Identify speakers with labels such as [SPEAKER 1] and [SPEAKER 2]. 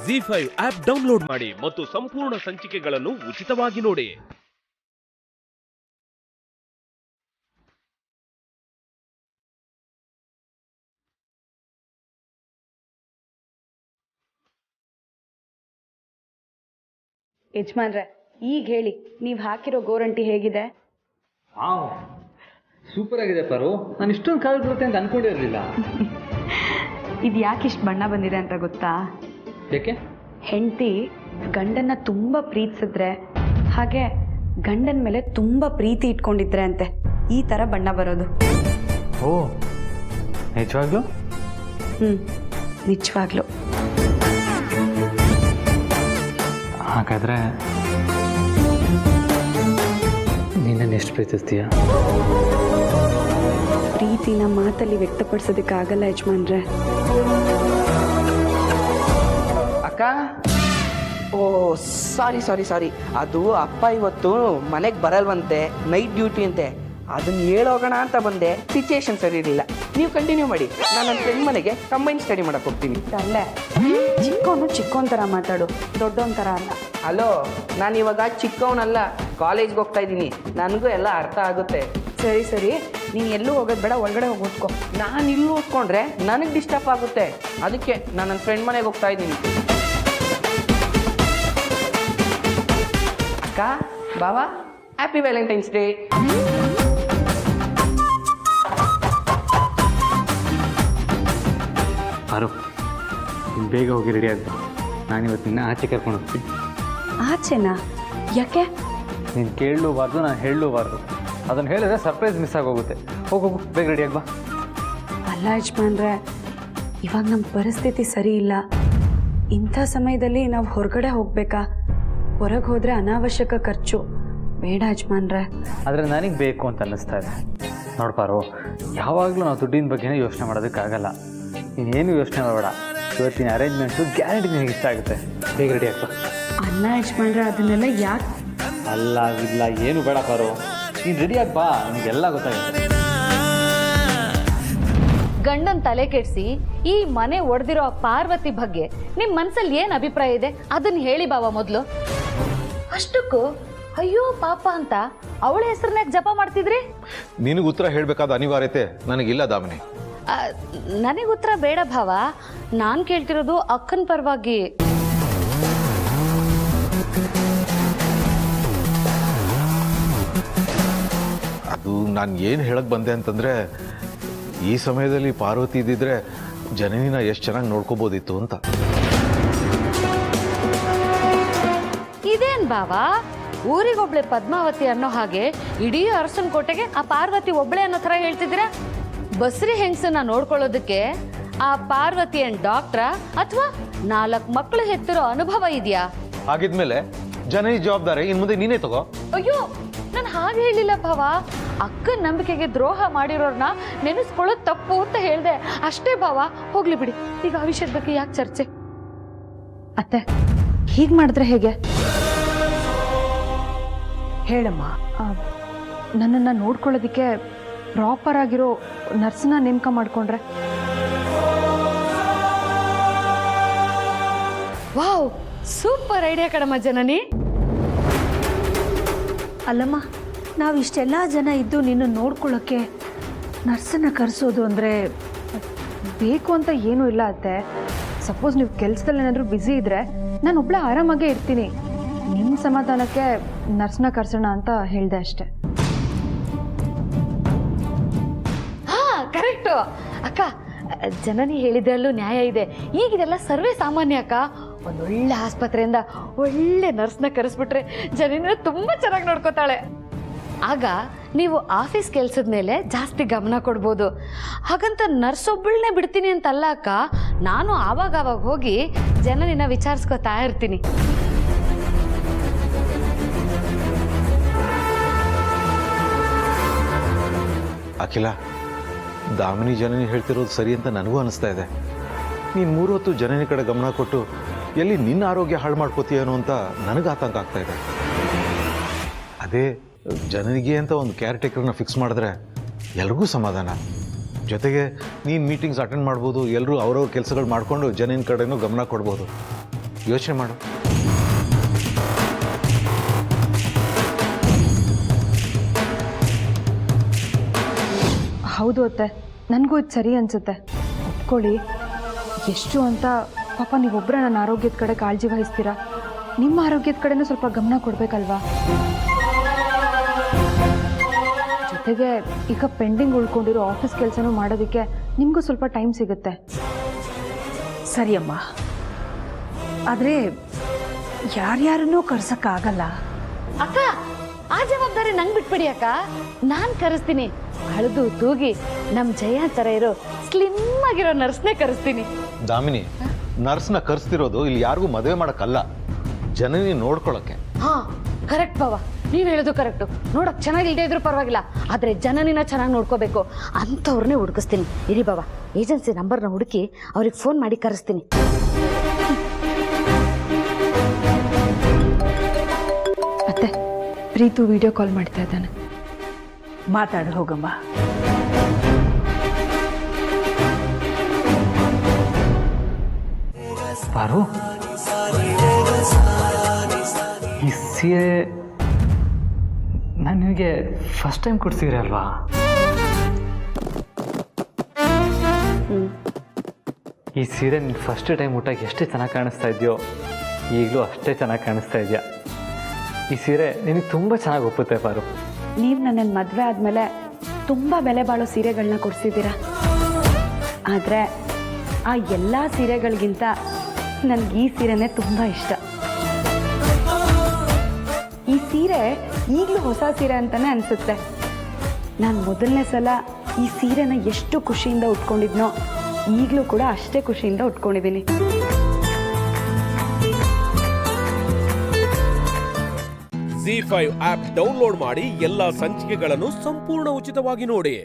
[SPEAKER 1] ZEE5 app download ಮಾಡಿ ಮತ್ತು ಸಂಪೂರ್ಣ ಸಂಚಿಕೆಗಳನ್ನು ಉಚಿತವಾಗಿ ನೋಡಿ.
[SPEAKER 2] ಯಜಮಾನ್ರೆ, ಈಗ ಹೇಳಿ, ನೀವು ಹಾಕಿರೋ ಗೋರಂಟಿ ಹೇಗಿದೆ?
[SPEAKER 3] ಸೂಪರ್ ಆಗಿದೆ ಪಾರು. ನಾನು ಇಷ್ಟೊಂದು ಕಾಲ ಬರುತ್ತೆ ಅಂತ ಅನ್ಕೊಂಡಿರಲಿಲ್ಲ.
[SPEAKER 2] ಇದು ಯಾಕೆ ಇಷ್ಟು ಬಣ್ಣ ಬಂದಿದೆ ಅಂತ ಗೊತ್ತಾ?
[SPEAKER 3] ಯಾಕೆ?
[SPEAKER 2] ಹೆಂಡತಿ ಗಂಡನ್ನ ತುಂಬ ಪ್ರೀತಿಸಿದ್ರೆ, ಹಾಗೆ ಗಂಡನ ಮೇಲೆ ತುಂಬ ಪ್ರೀತಿ ಇಟ್ಕೊಂಡಿದ್ರೆ ಅಂತೆ ಈ ಥರ ಬಣ್ಣ ಬರೋದು.
[SPEAKER 3] ಓ, ನಿಜವಾಗ್ಲೂ?
[SPEAKER 2] ನಿಜವಾಗ್ಲೂ.
[SPEAKER 3] ಹಾಗಾದ್ರೆ ನೀನನ್ನು ಎಷ್ಟು ಪ್ರೀತಿಸ್ತೀಯ?
[SPEAKER 2] ಪ್ರೀತಿನ ಮಾತಲ್ಲಿ ವ್ಯಕ್ತಪಡಿಸೋದಕ್ಕಾಗಲ್ಲ ಯಜಮಾನ್ರೆ.
[SPEAKER 4] ಅಕ್ಕ, ಓ ಸಾರಿ, ಅದು ಅಪ್ಪ ಇವತ್ತು ಮನೆಗೆ ಬರಲ್ವಂತೆ, ನೈಟ್ ಡ್ಯೂಟಿ ಅಂತೆ. ಅದನ್ನ ಹೇಳೋಗೋಣ ಅಂತ ಬಂದೆ, ಸಿಚುಯೇಷನ್ ಸರಿ ಇರಲಿಲ್ಲ. ನೀವು ಕಂಟಿನ್ಯೂ ಮಾಡಿ, ನಾನು ನನ್ನ ಫ್ರೆಂಡ್ ಮನೆಗೆ ಕಂಬೈನ್ ಸ್ಟಡಿ ಮಾಡಕ್ಕೆ ಹೋಗ್ತೀನಿ.
[SPEAKER 2] ಅಲ್ಲೇ ಚಿಕ್ಕೋನ್ ಥರ ಮಾತಾಡು, ದೊಡ್ಡವನ್ ಥರ ಅಲ್ಲ.
[SPEAKER 4] ಹಲೋ, ನಾನು ಇವಾಗ ಚಿಕ್ಕವನಲ್ಲ, ಕಾಲೇಜ್ಗೆ ಹೋಗ್ತಾ ಇದ್ದೀನಿ. ನನಗೂ ಎಲ್ಲ ಅರ್ಥ ಆಗುತ್ತೆ.
[SPEAKER 2] ಸರಿ, ನೀನು ಎಲ್ಲೂ ಹೋಗೋದು ಬೇಡ, ಒಳಗಡೆ ಹೋಗಿ ಓದ್ಕೊ.
[SPEAKER 4] ನಾನು ಇಲ್ಲಿ ಓದ್ಕೊಂಡ್ರೆ ನನಗೆ ಡಿಸ್ಟರ್ಬ್ ಆಗುತ್ತೆ. ಅದಕ್ಕೆ ನಾನು ನನ್ನ ಫ್ರೆಂಡ್ ಮನೆಗೆ ಹೋಗ್ತಾ ಇದ್ದೀನಿ. ಅಕ್ಕ, ಬಾವಾ, ಹ್ಯಾಪಿ ವ್ಯಾಲೆಂಟೈನ್ಸ್ ಡೇ.
[SPEAKER 3] ಪಾರು, ನೀನು ಬೇಗ ಹೋಗಿ ರೆಡಿ ಆಗ್ಬಾ. ನಾನಿವತ್ತು ನಿನ್ನ ಆಚೆ ಕರ್ಕೊಂಡು ಹೋಗ್ತೀನಿ.
[SPEAKER 2] ಆಚೆನಾ? ಯಾಕೆ?
[SPEAKER 3] ನೀನು ಕೇಳಲೂಬಾರ್ದು, ನಾನು ಹೇಳಲೂಬಾರ್ದು. ಅದನ್ನು ಹೇಳಿದ್ರೆ ಸರ್ಪ್ರೈಸ್ ಮಿಸ್ ಆಗೋಗುತ್ತೆ. ಹೋಗು, ಬೇಗ ರೆಡಿ ಆಗ್ಬಾ.
[SPEAKER 2] ಅಲ್ಲ ಯಜಮಾನ್ರೆ, ಇವಾಗ ನಮ್ಮ ಪರಿಸ್ಥಿತಿ ಸರಿ ಇಲ್ಲ. ಇಂಥ ಸಮಯದಲ್ಲಿ ನಾವು ಹೊರಗಡೆ ಹೋಗ್ಬೇಕಾ? ಹೊರಗೆ ಹೋದರೆ ಅನಾವಶ್ಯಕ ಖರ್ಚು. ಬೇಡ ಯಜಮಾನ್ರೆ.
[SPEAKER 3] ಆದರೆ ನನಗೆ ಬೇಕು ಅಂತ ಅನ್ನಿಸ್ತಾ ಇದೆ. ನೋಡ್ಪಾರು, ಯಾವಾಗಲೂ ನಾವು ದುಡ್ಡಿನ ಬಗ್ಗೆನೇ ಯೋಚನೆ ಮಾಡೋದಕ್ಕಾಗಲ್ಲ. ನೀನೇನು ಯೋಚನೆ ಮಾಡಬೇಡ. ಇವತ್ತಿನ ಅರೇಂಜ್ಮೆಂಟು ಗ್ಯಾರಂಟಿ ನಿನಗೆ ಇಷ್ಟ ಆಗುತ್ತೆ. ಬೇಗ ರೆಡಿ ಆಗ್ಬಾ.
[SPEAKER 2] ಅಲ್ಲ ಯಜಮಾನ್ರೆ, ಅದನ್ನೆಲ್ಲ ಯಾಕೆ?
[SPEAKER 3] ಇಲ್ಲ ಏನು ಬೇಡ ಪಾರು, ನೀನು ರೆಡಿ ಆಗ್ಬಾ. ನಿಮಗೆಲ್ಲ ಗೊತ್ತಾಗುತ್ತೆ.
[SPEAKER 5] ಗಂಡನ್ ತಲೆ ಕೆಡಿಸಿ ಈ ಮನೆ ಒಡೆದಿರೋ ಪಾರ್ವತಿ ಬಗ್ಗೆ ನಿಮ್ ಮನ್ಸಲ್ಲಿ ಏನ್ ಅಭಿಪ್ರಾಯ ಇದೆ ಅದನ್ನ ಹೇಳಿ ಬಾವ ಮೊದ್ಲು. ಅಷ್ಟಕ್ಕೂ ಅಯ್ಯೋ ಪಾಪ ಅಂತ ಅವಳ ಹೆಸರನ್ನ ಜಪ ಮಾಡ್ತಿದ್ರಿ?
[SPEAKER 6] ನಿನಗೆ ಉತ್ತರ ಹೇಳಬೇಕಾದ ಅನಿವಾರ್ಯತೆ ನನಗಿಲ್ಲ ದಾಮಿನಿ.
[SPEAKER 5] ನನಗೆ ಉತ್ತರ ಬೇಡ ಭಾವ, ನಾನ್ ಕೇಳ್ತಿರೋದು ಅಕ್ಕನ ಪರವಾಗಿ.
[SPEAKER 6] ಅದು ನಾನು ಏನು ಹೇಳಕ್ ಬಂದೆ ಅಂತಂದ್ರೆ, ಈ ಸಮಯದಲ್ಲಿ ಪಾರ್ವತಿ ಇದ್ದಿದ್ರೆ ಜನನಿನ ಎಷ್ಟು ಚೆನ್ನಾಗಿ ನೋಡ್ಕೋಬೋದಿತ್ತು ಅಂತ.
[SPEAKER 5] ಇದೇನ್ ಬಾವ, ಊರಿಗೊಬ್ಳೆ ಪದ್ಮಾವತಿ ಅನ್ನೋ ಹಾಗೆ ಇಡೀ ಅರಸನ ಕೋಟೆಗೆ ಆ ಪಾರ್ವತಿ ಒಬ್ಳೆ ಅನ್ನೋ ಥರ ಹೇಳ್ತಿದ್ದೀರಾ? ಬಸ್ರಿ ಹೆಂಗಸನ್ನ ನೋಡ್ಕೊಳ್ಳೋದಕ್ಕೆ ಆ ಪಾರ್ವತಿ ಏನ್ ಡಾಕ್ಟ್ರಾ ಅಥವಾ 4 ಮಕ್ಕಳು ಹೆತ್ತಿರೋ ಅನುಭವ ಇದೆಯಾ?
[SPEAKER 6] ಹಾಗಿದ್ಮೇಲೆ ಜನನಿ ಜವಾಬ್ದಾರಿ ಇನ್ನು ಮುಂದೆ ನೀನೇ ತಗೋ.
[SPEAKER 5] ಅಯ್ಯೋ, ನಾನು ಹಾಗೆ ಹೇಳಿಲ್ಲ ಭಾವ. ಅಕ್ಕನ ನಂಬಿಕೆಗೆ ದ್ರೋಹ ಮಾಡಿರೋರ್ನ ನೆನೆಸ್ಕೊಳ್ಳೋದು ತಪ್ಪು ಅಂತ ಹೇಳ್ದೆ ಅಷ್ಟೇ ಭಾವ. ಹೋಗ್ಲಿ ಬಿಡಿ, ಈಗ ಆ ವಿಷಯದ ಬಗ್ಗೆ ಯಾಕೆ ಚರ್ಚೆ?
[SPEAKER 2] ಅತ್ತೆ, ಹೀಗೆ ಮಾಡಿದ್ರೆ ಹೇಗೆ?
[SPEAKER 7] ಹೇಳಮ್ಮ. ನನ್ನನ್ನು ನೋಡ್ಕೊಳ್ಳೋದಕ್ಕೆ ಪ್ರಾಪರ್ ಆಗಿರೋ ನರ್ಸನ್ನ ನೇಮಕ ಮಾಡಿಕೊಂಡ್ರೆ?
[SPEAKER 5] ವಾವ್, ಸೂಪರ್ ಐಡಿಯಾ ಕಣಮ್ಮ ಜನನಿ.
[SPEAKER 7] ಅಲ್ಲಮ್ಮ, ನಾವು ಇಷ್ಟೆಲ್ಲ ಜನ ಇದ್ದು ನಿನ್ನ ನೋಡ್ಕೊಳ್ಳೋಕ್ಕೆ ನರ್ಸನ್ನು ಕರೆಸೋದು ಅಂದರೆ ಬೇಕು ಅಂತ ಏನೂ ಇಲ್ಲ ಅತ್ತೆ. ಸಪೋಸ್ ನೀವು ಕೆಲಸದಲ್ಲಿ ಏನಾದರೂ ಬ್ಯುಸಿ ಇದ್ದರೆ ನಾನು ಒಬ್ಬಳೇ ಆರಾಮಾಗೇ ಇರ್ತೀನಿ. ನಿಮ್ಮ ಸಮಾಧಾನಕ್ಕೆ ನರ್ಸ್ನ ಕರ್ಸೋಣ ಅಂತ ಹೇಳಿದೆ ಅಷ್ಟೆ.
[SPEAKER 5] ಹಾ, ಕರೆಕ್ಟು ಅಕ್ಕ. ಜನನಿ ಹೇಳಿದ್ರಲ್ಲೂ ನ್ಯಾಯ ಇದೆ. ಈಗಿದೆಲ್ಲ ಸರ್ವೇ ಸಾಮಾನ್ಯ ಅಕ್ಕ. ಒಂದೊಳ್ಳೆ ಆಸ್ಪತ್ರೆಯಿಂದ ಒಳ್ಳೆ ನರ್ಸ್ನ ಕರೆಸ್ಬಿಟ್ರೆ ಜನನ ತುಂಬ ಚೆನ್ನಾಗಿ ನೋಡ್ಕೋತಾಳೆ. ಆಗ ನೀವು ಆಫೀಸ್ ಕೆಲಸದ ಮೇಲೆ ಜಾಸ್ತಿ ಗಮನ ಕೊಡ್ಬೋದು. ಹಾಗಂತ ನರ್ಸ್ ಒಬ್ಬಳನ್ನೇ ಬಿಡ್ತೀನಿ ಅಂತಲ್ಲ ಅಕ್ಕ, ನಾನು ಆವಾಗ ಹೋಗಿ ಜನನಿನ ವಿಚಾರಿಸ್ಕೊತಾ ಇರ್ತೀನಿ.
[SPEAKER 6] ಅಖಿಲ, ದಾಮಿನಿ ಜನನಿ ಹೇಳ್ತಿರೋದು ಸರಿ ಅಂತ ನನಗೂ ಅನಿಸ್ತಾ ಇದೆ. ನೀನು 3 ಹೊತ್ತು ಜನನಿ ಕಡೆ ಗಮನ ಕೊಟ್ಟು ಎಲ್ಲಿ ನಿನ್ನ ಆರೋಗ್ಯ ಹಾಳು ಮಾಡ್ಕೋತೀಯನೋ ಅಂತ ನನಗೆ ಆತಂಕ ಆಗ್ತಾ ಇದೆ. ಅದೇ ಜನನಿಗೆ ಅಂತ ಒಂದು ಕೇರ್ ಟೇಕರ್ನ ಫಿಕ್ಸ್ ಮಾಡಿದ್ರೆ ಎಲ್ರಿಗೂ ಸಮಾಧಾನ. ಜೊತೆಗೆ ನೀನು ಮೀಟಿಂಗ್ಸ್ ಅಟೆಂಡ್ ಮಾಡ್ಬೋದು, ಎಲ್ಲರೂ ಅವ್ರವ್ರ ಕೆಲಸಗಳು ಮಾಡಿಕೊಂಡು ಜನನ ಕಡೆನೂ ಗಮನ ಕೊಡ್ಬೋದು. ಯೋಚನೆ ಮಾಡು.
[SPEAKER 7] ಹೌದು ಅತ್ತೆ, ನನಗೂ ಇದು ಸರಿ ಅನಿಸುತ್ತೆ. ಒಪ್ಕೊಳ್ಳಿ, ಎಷ್ಟು ಅಂತ ಪಾಪ ನೀವೊಬ್ಬರೇ ನನ್ನ ಆರೋಗ್ಯದ ಕಡೆ ಕಾಳಜಿ ವಹಿಸ್ತೀರಾ. ನಿಮ್ಮ ಆರೋಗ್ಯದ ಕಡೆನೂ ಸ್ವಲ್ಪ ಗಮನ ಕೊಡಬೇಕಲ್ವಾ? ಜೊತೆಗೆ ಈಗ ಪೆಂಡಿಂಗ್ ಉಳ್ಕೊಂಡಿರೋ ಆಫೀಸ್ ಕೆಲಸನೂ ಮಾಡೋದಕ್ಕೆ ನಿಮಗೂ ಸ್ವಲ್ಪ ಟೈಮ್ ಸಿಗುತ್ತೆ.
[SPEAKER 2] ಸರಿಯಮ್ಮ, ಆದರೆ ಯಾರ್ಯಾರನ್ನೂ ಕರ್ಸಕ್ಕಾಗಲ್ಲ.
[SPEAKER 5] ಅಕ್ಕ, ಆ ಜವಾಬ್ದಾರಿ ನಂಗೆ ಬಿಟ್ಬಿಡಿ ಅಕ್ಕ. ನಾನು ಕರೆಸ್ತೀನಿ. ಅಳದು ತೂಗಿ ನಮ್ಮ ಜಯ ಥರ ಇರೋ ಸ್ಲಿಮ್ ಆಗಿರೋ ನರ್ಸ್ನೇ ಕರೆಸ್ತೀನಿ.
[SPEAKER 6] ದಾಮಿನಿ, ನರ್ಸ್ನ ಕರೆಸ್ತಿರೋದು ಇಲ್ಲಿ ಯಾರಿಗೂ ಮದುವೆ ಮಾಡೋಕ್ಕಲ್ಲ, ಜನನಿ ನೋಡ್ಕೊಳಕ್ಕೆ.
[SPEAKER 5] ಹಾ, ಕರೆಕ್ಟ್ ಬಾವ, ನೀವು ಹೇಳೋದು ಕರೆಕ್ಟು. ನೋಡಕ್ ಚೆನ್ನಾಗಿಲ್ದೇ ಇದ್ರೂ ಪರವಾಗಿಲ್ಲ, ಆದರೆ ಜನನಿನ ಚೆನ್ನಾಗಿ ನೋಡ್ಕೋಬೇಕು. ಅಂಥವ್ರನ್ನೇ ಹುಡುಕಿಸ್ತೀನಿ. ಇರಿ ಬಾವ, ಏಜೆನ್ಸಿ ನಂಬರ್ನ ಹುಡುಕಿ ಅವ್ರಿಗೆ ಫೋನ್ ಮಾಡಿ ಕರೆಸ್ತೀನಿ.
[SPEAKER 7] ಅತ್ತೆ, ಪ್ರೀತು ವಿಡಿಯೋ ಕಾಲ್ ಮಾಡ್ತಾ ಇದ್ದಾನೆ.
[SPEAKER 2] ಮಾತಾಡು ಹೋಗಮ್ಮ.
[SPEAKER 3] ಪಾರು, ಈ ಸೀರೆ ನಾನು ನಿನಗೆ ಫಸ್ಟ್ ಟೈಮ್ ಕೊಡ್ಸಿದ್ರೆ ಅಲ್ವಾ? ಈ ಸೀರೆ ನೀನು ಫಸ್ಟ್ ಟೈಮ್ ಊಟಕ್ಕೆ ಎಷ್ಟು ಚೆನ್ನಾಗಿ ಕಾಣಿಸ್ತಾ ಇದೆಯೋ, ಈಗಲೂ ಅಷ್ಟೇ ಚೆನ್ನಾಗಿ ಕಾಣಿಸ್ತಾ ಇದೆಯಾ. ಈ ಸೀರೆ ನಿನಗೆ ತುಂಬ ಚೆನ್ನಾಗಿ ಒಪ್ಪುತ್ತೆ ಪಾರು.
[SPEAKER 2] ನೀವು ನನ್ನನ್ನು ಮದುವೆ ಆದಮೇಲೆ ತುಂಬ ಬೆಲೆ ಬಾಳೋ ಸೀರೆಗಳನ್ನ ಕೊಡಿಸಿದ್ದೀರಾ. ಆದರೆ ಆ ಎಲ್ಲ ಸೀರೆಗಳಿಗಿಂತ ನನಗೆ ಈ ಸೀರೆನೇ ತುಂಬ ಇಷ್ಟ. ಈ ಸೀರೆ ಈಗಲೂ ಹೊಸ ಸೀರೆ ಅಂತಲೇ ಅನಿಸುತ್ತೆ. ನಾನು ಮೊದಲನೇ ಸಲ ಈ ಸೀರೆನ ಎಷ್ಟು ಖುಷಿಯಿಂದ ಉಟ್ಕೊಂಡಿದ್ನೋ, ಈಗಲೂ ಕೂಡ ಅಷ್ಟೇ ಖುಷಿಯಿಂದ ಉಟ್ಕೊಂಡಿದ್ದೀನಿ.
[SPEAKER 1] ZEE5 ಆಪ್ ಡೌನ್ಲೋಡ್ ಮಾಡಿ ಎಲ್ಲಾ ಸಂಚಿಕೆಗಳನ್ನು ಸಂಪೂರ್ಣ ಉಚಿತವಾಗಿ ನೋಡಿ.